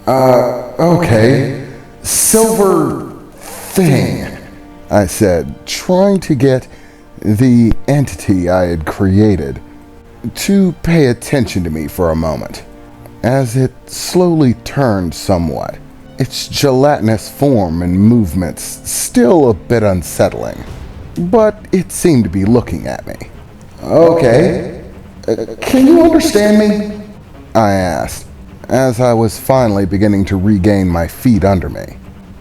Okay. Silver thing, I said, trying to get the entity I had created to pay attention to me for a moment, as it slowly turned somewhat, its gelatinous form and movements still a bit unsettling, but it seemed to be looking at me. Okay. Can you understand me? I asked, as I was finally beginning to regain my feet under me.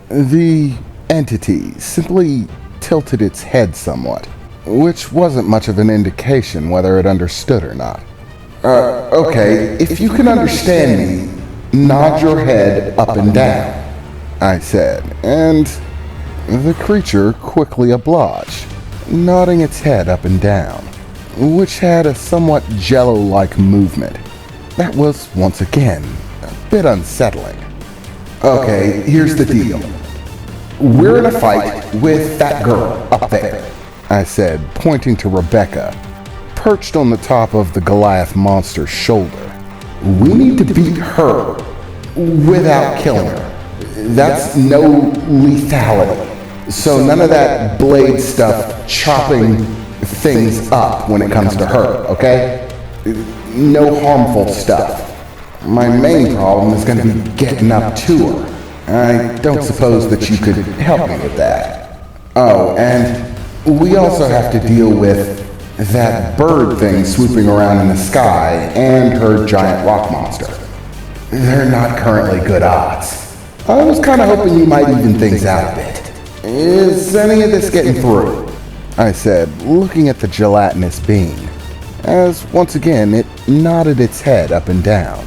The entity simply tilted its head somewhat, which wasn't much of an indication whether it understood or not. Okay, if you can understand me, nod your head up and down, I said, and the creature quickly obliged, nodding its head up and down, which had a somewhat jello-like movement that was once again a bit unsettling. Okay, here's the deal. We're in a fight with that girl up there, I said, pointing to Rebecca, perched on the top of the Goliath monster's shoulder. We need to beat her without killing her. That's no lethality. So none of that blade stuff chopping things up when it comes to her, okay? No harmful stuff. My main problem is going to be getting up to her. I don't suppose that you could help me with that. Oh, and we also have to deal with that bird thing swooping around in the sky and her giant rock monster. They're not currently good odds. I was kind of hoping you might even things out a bit. Is any of this getting through? I said, looking at the gelatinous being, as once again it nodded its head up and down.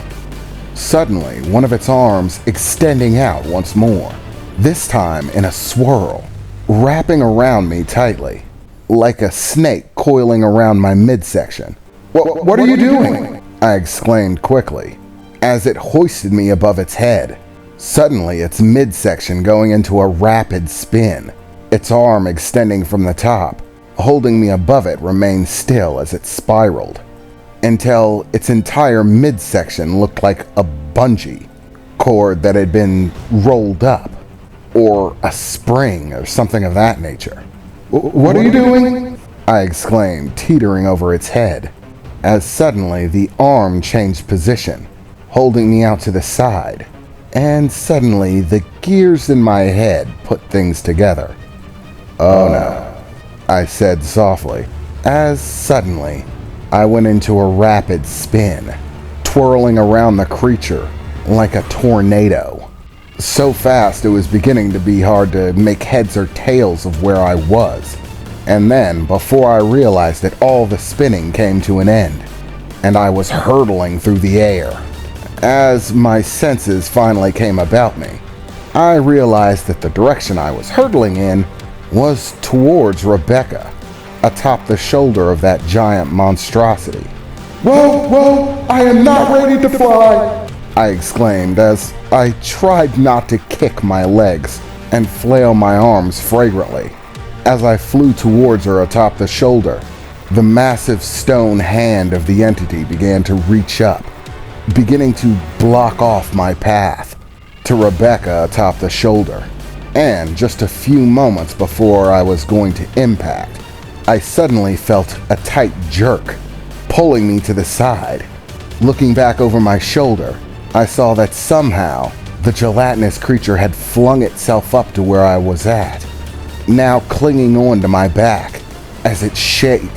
Suddenly, one of its arms extending out once more, this time in a swirl, wrapping around me tightly, like a snake coiling around my midsection. What are you doing? I exclaimed quickly, as it hoisted me above its head, suddenly its midsection going into a rapid spin, its arm extending from the top, holding me above it remained still as it spiraled, until its entire midsection looked like a bungee cord that had been rolled up, or a spring or something of that nature. What are you doing? I exclaimed, teetering over its head, as suddenly the arm changed position, holding me out to the side, and suddenly the gears in my head put things together. Oh no, I said softly, as suddenly I went into a rapid spin, twirling around the creature like a tornado. So fast it was beginning to be hard to make heads or tails of where I was. And then, before I realized it, all the spinning came to an end, and I was hurtling through the air. As my senses finally came about me, I realized that the direction I was hurtling in was towards Rebecca, atop the shoulder of that giant monstrosity. Whoa, I am not ready to fly, I exclaimed as I tried not to kick my legs and flail my arms fragrantly. As I flew towards her atop the shoulder, the massive stone hand of the entity began to reach up, beginning to block off my path to Rebecca atop the shoulder. And just a few moments before I was going to impact, I suddenly felt a tight jerk, pulling me to the side. Looking back over my shoulder, I saw that somehow the gelatinous creature had flung itself up to where I was at, now clinging on to my back as its shape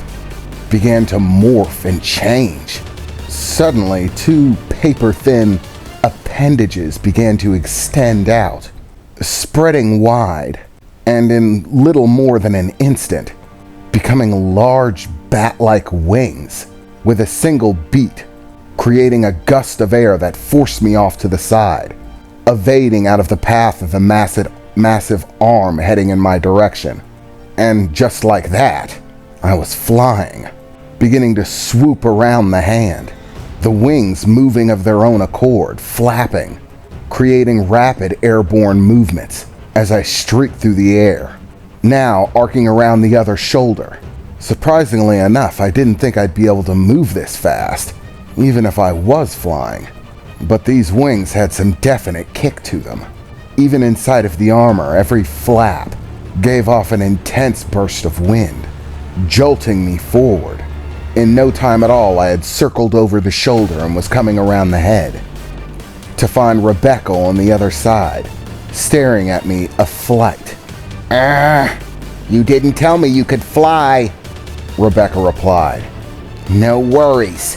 began to morph and change. Suddenly, two paper-thin appendages began to extend out, spreading wide, and in little more than an instant, becoming large bat-like wings with a single beat, creating a gust of air that forced me off to the side, evading out of the path of the massive arm heading in my direction. And just like that, I was flying, beginning to swoop around the hand, the wings moving of their own accord, flapping, creating rapid airborne movements as I streaked through the air, now arcing around the other shoulder. Surprisingly enough, I didn't think I'd be able to move this fast, even if I was flying. But these wings had some definite kick to them. Even inside of the armor, every flap gave off an intense burst of wind, jolting me forward. In no time at all, I had circled over the shoulder and was coming around the head, to find Rebecca on the other side, staring at me affright. You didn't tell me you could fly," Rebecca replied. "No worries,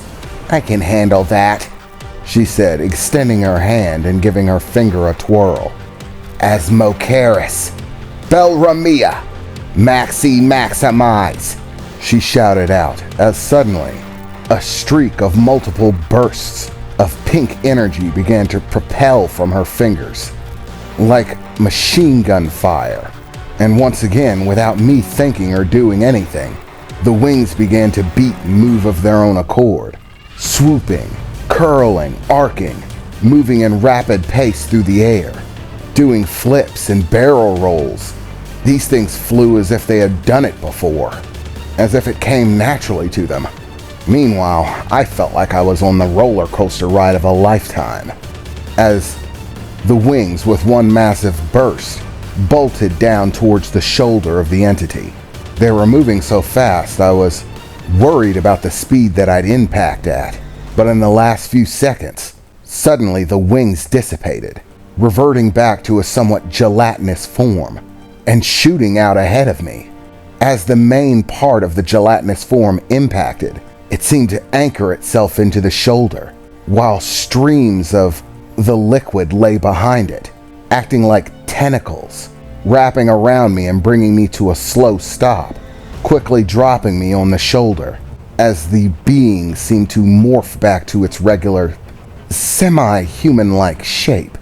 I can handle that," she said, extending her hand and giving her finger a twirl. "Asmocaris, Belramia, Maxi Maximize," she shouted out, as suddenly a streak of multiple bursts of pink energy began to propel from her fingers, like machine gun fire. And once again, without me thinking or doing anything, the wings began to beat and move of their own accord, swooping, curling, arcing, moving in rapid pace through the air, doing flips and barrel rolls. These things flew as if they had done it before, as if it came naturally to them. Meanwhile, I felt like I was on the roller coaster ride of a lifetime, as the wings, with one massive burst, bolted down towards the shoulder of the entity. They were moving so fast, I was worried about the speed that I'd impact at. But in the last few seconds, suddenly the wings dissipated, reverting back to a somewhat gelatinous form, and shooting out ahead of me. As the main part of the gelatinous form impacted, it seemed to anchor itself into the shoulder, while streams of the liquid lay behind it, acting like tentacles, wrapping around me and bringing me to a slow stop, quickly dropping me on the shoulder, as the being seemed to morph back to its regular, semi-human-like shape,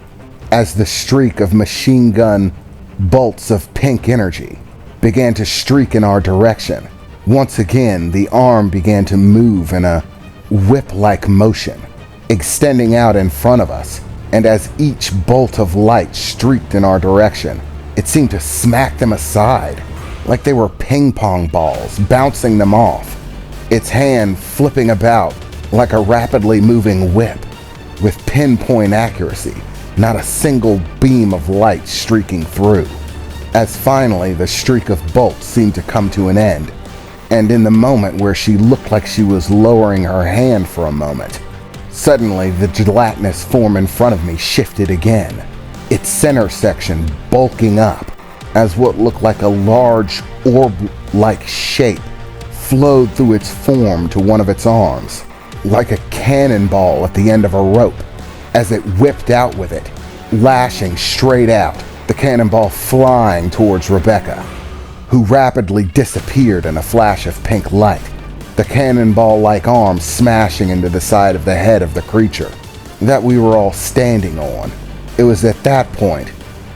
as the streak of machine gun bolts of pink energy began to streak in our direction. Once again, the arm began to move in a whip-like motion, extending out in front of us, and as each bolt of light streaked in our direction, it seemed to smack them aside, like they were ping-pong balls, bouncing them off, its hand flipping about like a rapidly moving whip, with pinpoint accuracy, not a single beam of light streaking through. As finally the streak of bolts seemed to come to an end, and in the moment where she looked like she was lowering her hand for a moment, suddenly the gelatinous form in front of me shifted again, its center section bulking up, as what looked like a large orb-like shape flowed through its form to one of its arms, like a cannonball at the end of a rope, as it whipped out with it, lashing straight out, the cannonball flying towards Rebecca, who rapidly disappeared in a flash of pink light, the cannonball-like arm smashing into the side of the head of the creature that we were all standing on. It was at that point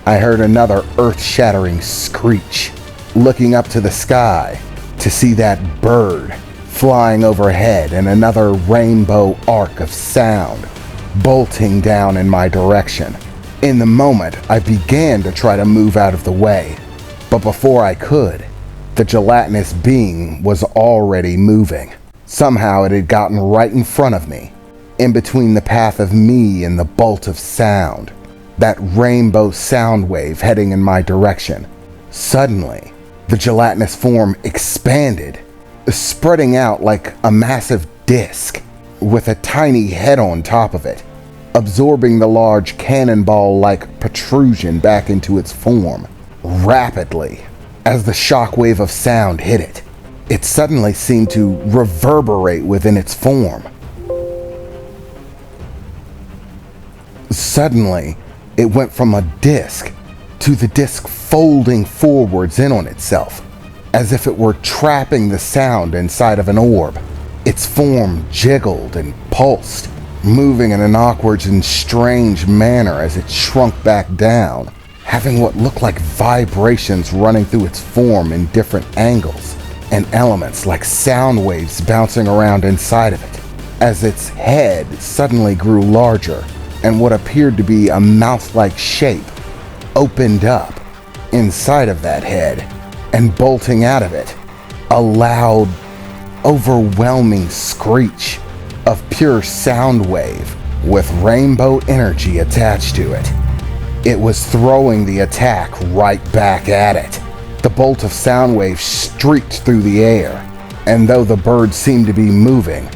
I heard another earth-shattering screech, looking up to the sky to see that bird flying overhead and another rainbow arc of sound bolting down in my direction. In the moment, I began to try to move out of the way, but before I could, the gelatinous being was already moving. Somehow it had gotten right in front of me, in between the path of me and the bolt of sound, that rainbow sound wave heading in my direction. Suddenly, the gelatinous form expanded, spreading out like a massive disc, with a tiny head on top of it, absorbing the large cannonball-like protrusion back into its form. Rapidly, as the shockwave of sound hit it, it suddenly seemed to reverberate within its form. Suddenly, it went from a disc to the disc folding forwards in on itself, as if it were trapping the sound inside of an orb. Its form jiggled and pulsed, moving in an awkward and strange manner as it shrunk back down, having what looked like vibrations running through its form in different angles, and elements like sound waves bouncing around inside of it, as its head suddenly grew larger, and what appeared to be a mouth-like shape opened up inside of that head, and bolting out of it, a loud, overwhelming screech of pure sound wave with rainbow energy attached to it. It was throwing the attack right back at it. The bolt of sound waves streaked through the air, and though the bird seemed to be moving,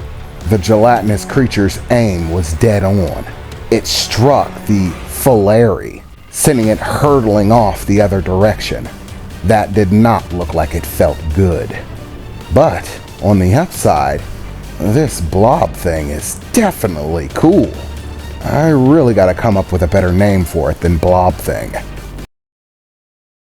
the gelatinous creature's aim was dead on. It struck the filary, sending it hurtling off the other direction. That did not look like it felt good. But, on the upside, this blob thing is definitely cool. I really gotta come up with a better name for it than blob thing.